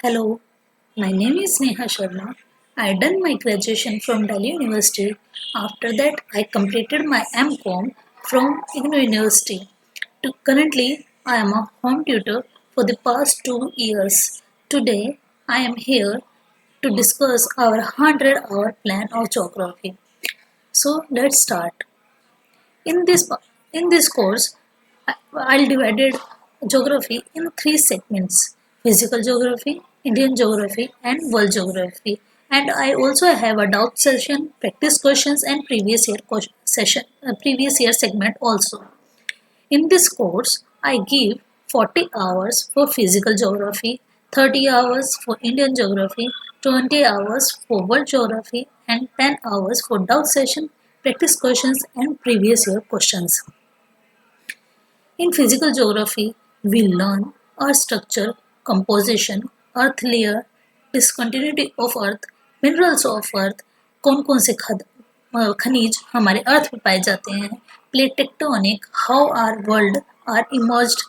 Hello, my name is Neha Sharma. I done my graduation from Delhi University. After that, I completed my M.Com from IGNOU University. Currently, I am a home tutor for the past 2 years. Today, I am here to discuss our 100-hour plan of geography. So, let's start. In this in this course, I'll divided geography in three segments: physical geography, Indian geography, and world geography. And I also have a doubt session, practice questions, and previous year segment also. In this course, I give 40 hours for physical geography, 30 hours for Indian geography, 20 hours for world geography, and 10 hours for doubt session, practice questions, and previous year questions. In physical geography, we learn earth structure, composition, earth layer, discontinuity of earth, minerals of earth, कौन कौन से खनिज हमारे अर्थ में पाए जाते हैं, plate tectonic, how are world are emerged,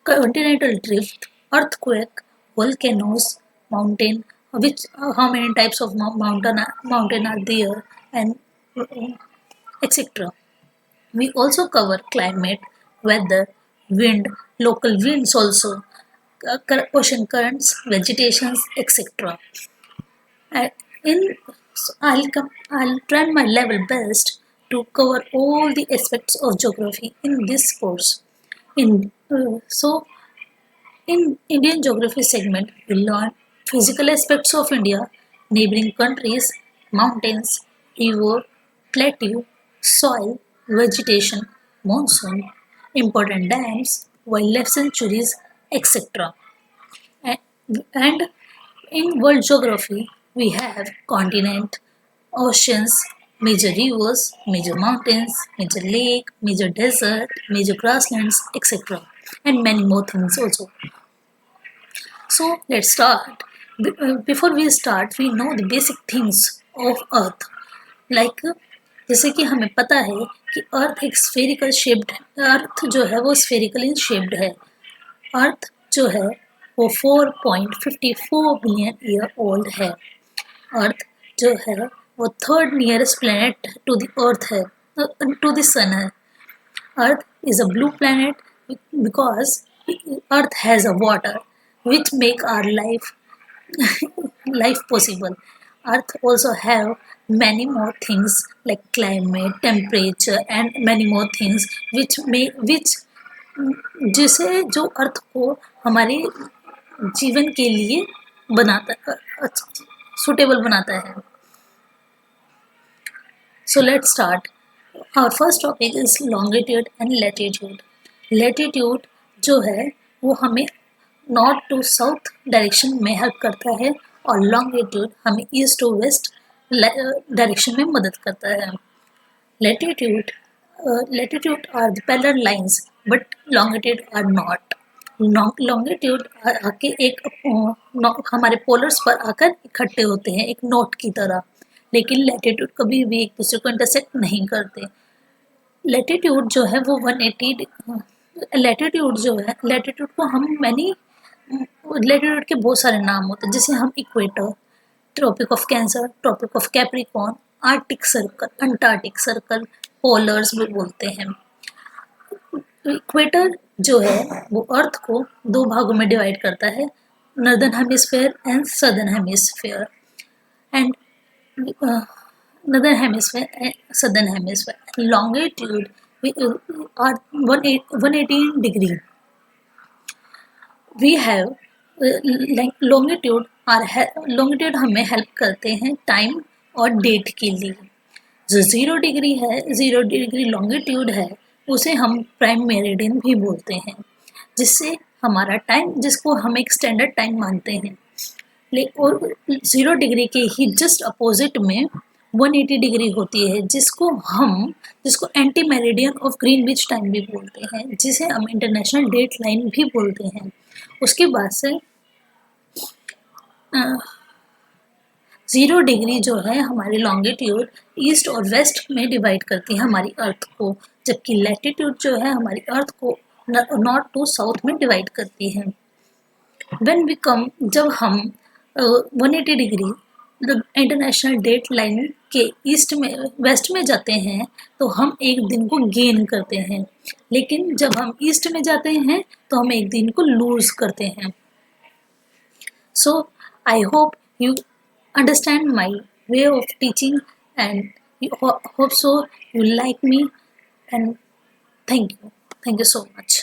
continental drift, earthquake, volcanoes, mountain, which how many types of mountain are there, and etc. We also cover climate, weather, wind, local winds also, ocean currents, vegetations, etc. I- In I'll try my level best to cover all the aspects of geography in this course. In Indian geography segment, we learn physical aspects of India, neighboring countries, mountains, river, plateau, soil, vegetation, monsoon, important dams, wildlife sanctuaries, etc. And in world geography, we have continent, oceans, major rivers, major mountains, major lake, major desert, major grasslands, etc. And many more things also. So let's start. Before we start, we know the basic things of Earth. Like जैसे कि हमें पता है कि अर्थ एक spherical shaped अर्थ जो है वो स्फेरिकली शेप्ड है. अर्थ जो है वो 4.54 बिलियन ईयर ओल्ड है. अर्थ जो है वो third nearest planet to the earth है, टू द सन है. अर्थ is a blue planet because Earth has a water which make our life possible. Earth also have many more things like climate, temperature, and many more things which जिसे जो अर्थ को हमारे जीवन के लिए बनाता सुटेबल बनाता है. So let's start. Our first topic is longitude and latitude. Latitude जो है वो हमें नॉर्थ टू साउथ डायरेक्शन में हेल्प करता है और लॉन्गिट्यूड हमें ईस्ट टू वेस्ट डायरेक्शन में मदद करता है. Latitude are the parallel lines but longitude are not. Longitude आके एक हमारे पोलर्स पर आकर इकट्ठे होते हैं एक नोट की तरह, लेकिन लैटिट्यूड कभी भी एक दूसरे को इंटरसेक्ट नहीं करते. लैटिट्यूड जो है वो 180 लैटिट्यूड जो है लैटिट्यूड को हम लैटिट्यूड के बहुत सारे नाम होते हैं, जैसे हम equator, Tropic of Cancer, Tropic of Capricorn, Arctic Circle, Antarctic Circle, polars भी बोलते हैं. इक्वेटर जो है वो अर्थ को दो भागों में डिवाइड करता है, northern hemisphere and southern hemisphere. And northern hemisphere and southern hemisphere. Longitude are 118 degree. We have longitude हमें हेल्प करते हैं टाइम और डेट के लिए. जो 0 डिग्री है, 0 डिग्री लॉन्गिट्यूड है, उसे हम प्राइम मेरिडियन भी बोलते हैं, जिससे हमारा टाइम जिसको हम एक स्टैंडर्ड टाइम मानते हैं. और 0 डिग्री के ही जस्ट अपोजिट में 180 डिग्री होती है, जिसको anti meridian of Greenwich time भी बोलते हैं, जिसे हम इंटरनेशनल डेट लाइन भी बोलते हैं. उसके बाद से 0 डिग्री जो है हमारी लॉन्गिट्यूड ईस्ट और वेस्ट में डिवाइड करती है हमारी अर्थ को, जबकि लैटिट्यूड जो है हमारी अर्थ को नॉर्थ टू साउथ में डिवाइड करती है. व्हेन वी कम, जब हम 180 डिग्री इंटरनेशनल डेट लाइन के ईस्ट में वेस्ट में जाते हैं तो हम एक दिन को गेन करते हैं, लेकिन जब हम ईस्ट में जाते हैं तो हम एक दिन को लूज करते हैं. So I hope you understand my way of teaching, and hope so you like me, and thank you so much.